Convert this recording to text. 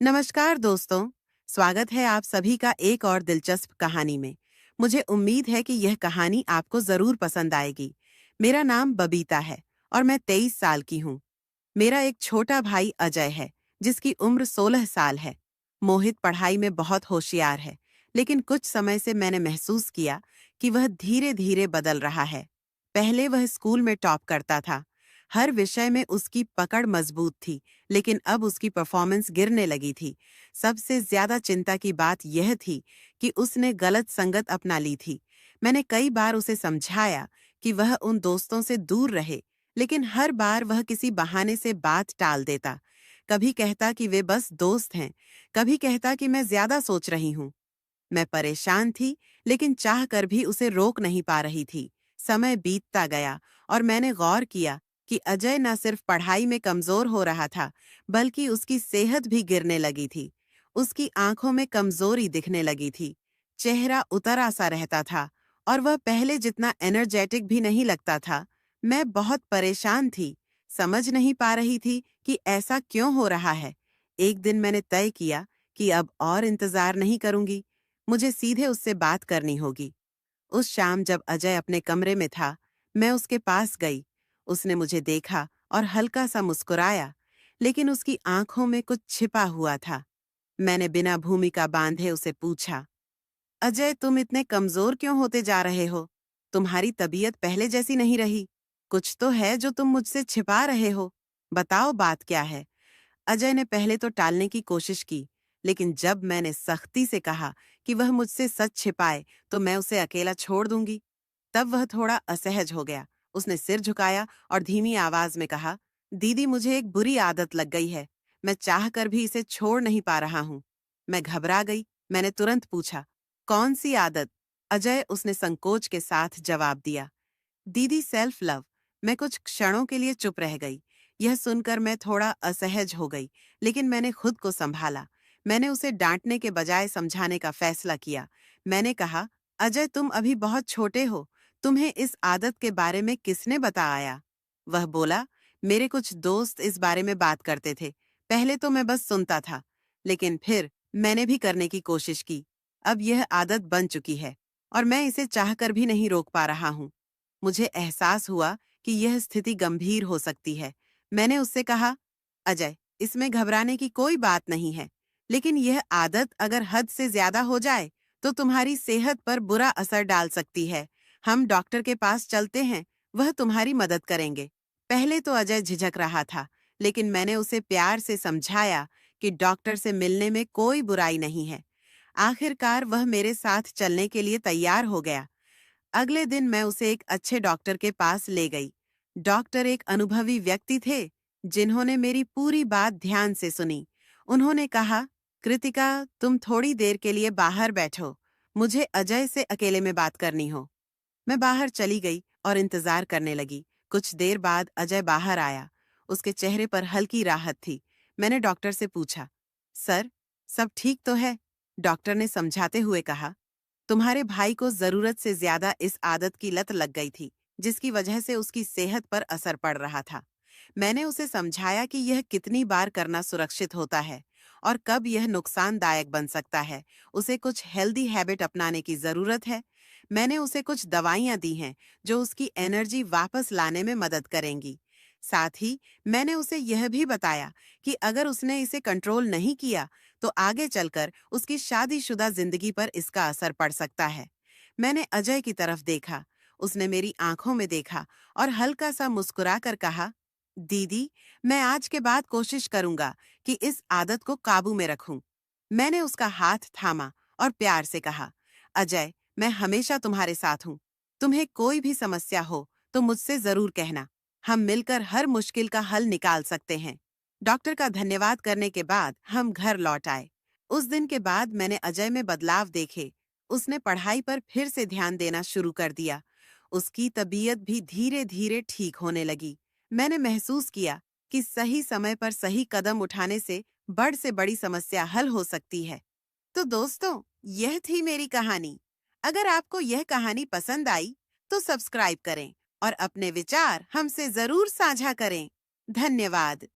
नमस्कार दोस्तों, स्वागत है आप सभी का एक और दिलचस्प कहानी में। मुझे उम्मीद है कि यह कहानी आपको जरूर पसंद आएगी। मेरा नाम बबीता है और मैं 23 साल की हूँ। मेरा एक छोटा भाई अजय है, जिसकी उम्र 16 साल है। मोहित पढ़ाई में बहुत होशियार है, लेकिन कुछ समय से मैंने महसूस किया कि वह धीरे धीरे बदल रहा है। पहले वह स्कूल में टॉप करता था। हर विषय में उसकी पकड़ मजबूत थी, लेकिन अब उसकी परफॉर्मेंस गिरने लगी थी। सबसे ज्यादा चिंता की बात यह थी कि उसने गलत संगत अपना ली थी। मैंने कई बार उसे समझाया कि वह उन दोस्तों से दूर रहे, लेकिन हर बार वह किसी बहाने से बात टाल देता। कभी कहता कि वे बस दोस्त हैं, कभी कहता कि मैं ज्यादा सोच रही हूँ। मैं परेशान थी, लेकिन चाह कर भी उसे रोक नहीं पा रही थी। समय बीतता गया और मैंने गौर किया कि अजय न सिर्फ पढ़ाई में कमजोर हो रहा था, बल्कि उसकी सेहत भी गिरने लगी थी। उसकी आंखों में कमजोरी दिखने लगी थी, चेहरा उतरा सा रहता था और वह पहले जितना एनर्जेटिक भी नहीं लगता था। मैं बहुत परेशान थी, समझ नहीं पा रही थी कि ऐसा क्यों हो रहा है। एक दिन मैंने तय किया कि अब और इंतजार नहीं करूंगी, मुझे सीधे उससे बात करनी होगी। उस शाम जब अजय अपने कमरे में था, मैं उसके पास गई। उसने मुझे देखा और हल्का सा मुस्कुराया, लेकिन उसकी आंखों में कुछ छिपा हुआ था। मैंने बिना भूमिका बांधे उसे पूछा, अजय, तुम इतने कमजोर क्यों होते जा रहे हो? तुम्हारी तबीयत पहले जैसी नहीं रही। कुछ तो है जो तुम मुझसे छिपा रहे हो। बताओ, बात क्या है? अजय ने पहले तो टालने की कोशिश की, लेकिन जब मैंने सख्ती से कहा कि वह मुझसे सच छिपाए तो मैं उसे अकेला छोड़ दूंगी, तब वह थोड़ा असहज हो गया। उसने सिर झुकाया और धीमी आवाज में कहा, दीदी, मुझे एक बुरी आदत लग गई है। मैं चाहकर भी इसे छोड़ नहीं पा रहा हूँ। मैं घबरा गई। मैंने तुरंत पूछा, कौन सी आदत? अजय, उसने संकोच के साथ जवाब दिया, दीदी, सेल्फ लव। मैं कुछ क्षणों के लिए चुप रह गई। यह सुनकर मैं थोड़ा असहज हो गई, लेकिन मैंने खुद को संभाला। मैंने उसे डांटने के बजाय समझाने का फैसला किया। मैंने कहा, अजय, तुम अभी बहुत छोटे हो। तुम्हें इस आदत के बारे में किसने बताया? वह बोला, मेरे कुछ दोस्त इस बारे में बात करते थे। पहले तो मैं बस सुनता था, लेकिन फिर मैंने भी करने की कोशिश की। अब यह आदत बन चुकी है और मैं इसे चाहकर भी नहीं रोक पा रहा हूँ। मुझे एहसास हुआ कि यह स्थिति गंभीर हो सकती है। मैंने उससे कहा, अजय, इसमें घबराने की कोई बात नहीं है, लेकिन यह आदत अगर हद से ज्यादा हो जाए तो तुम्हारी सेहत पर बुरा असर डाल सकती है। हम डॉक्टर के पास चलते हैं, वह तुम्हारी मदद करेंगे। पहले तो अजय झिझक रहा था, लेकिन मैंने उसे प्यार से समझाया कि डॉक्टर से मिलने में कोई बुराई नहीं है। आखिरकार वह मेरे साथ चलने के लिए तैयार हो गया। अगले दिन मैं उसे एक अच्छे डॉक्टर के पास ले गई। डॉक्टर एक अनुभवी व्यक्ति थे, जिन्होंने मेरी पूरी बात ध्यान से सुनी। उन्होंने कहा, कृतिका, तुम थोड़ी देर के लिए बाहर बैठो। मुझे अजय से अकेले में बात करनी हो। मैं बाहर चली गई और इंतजार करने लगी। कुछ देर बाद अजय बाहर आया। उसके चेहरे पर हल्की राहत थी। मैंने डॉक्टर से पूछा, सर, सब ठीक तो है? डॉक्टर ने समझाते हुए कहा, तुम्हारे भाई को जरूरत से ज्यादा इस आदत की लत लग गई थी, जिसकी वजह से उसकी सेहत पर असर पड़ रहा था। मैंने उसे समझाया कि यह कितनी बार करना सुरक्षित होता है और कब यह नुकसानदायक बन सकता है। उसे कुछ हेल्दी हैबिट अपनाने की जरूरत है। मैंने उसे कुछ दवाइयां दी हैं जो उसकी एनर्जी वापस लाने में मदद करेंगी। साथ ही मैंने उसे यह भी बताया कि अगर उसने इसे कंट्रोल नहीं किया तो आगे चलकर उसकी शादीशुदा जिंदगी पर इसका असर पड़ सकता है। मैंने अजय की तरफ देखा। उसने मेरी आंखों में देखा और हल्का सा मुस्कुराकर कहा, दीदी, मैं आज के बाद कोशिश करूंगा कि इस आदत को काबू में रखूं। मैंने उसका हाथ थामा और प्यार से कहा, अजय, मैं हमेशा तुम्हारे साथ हूं। तुम्हें कोई भी समस्या हो तो मुझसे जरूर कहना। हम मिलकर हर मुश्किल का हल निकाल सकते हैं। डॉक्टर का धन्यवाद करने के बाद हम घर लौट आए। उस दिन के बाद मैंने अजय में बदलाव देखे। उसने पढ़ाई पर फिर से ध्यान देना शुरू कर दिया। उसकी तबीयत भी धीरे धीरे ठीक होने लगी। मैंने महसूस किया कि सही समय पर सही कदम उठाने से बड़ से बड़ी समस्या हल हो सकती है। तो दोस्तों, यह थी मेरी कहानी। अगर आपको यह कहानी पसंद आई तो सब्सक्राइब करें और अपने विचार हमसे जरूर साझा करें। धन्यवाद।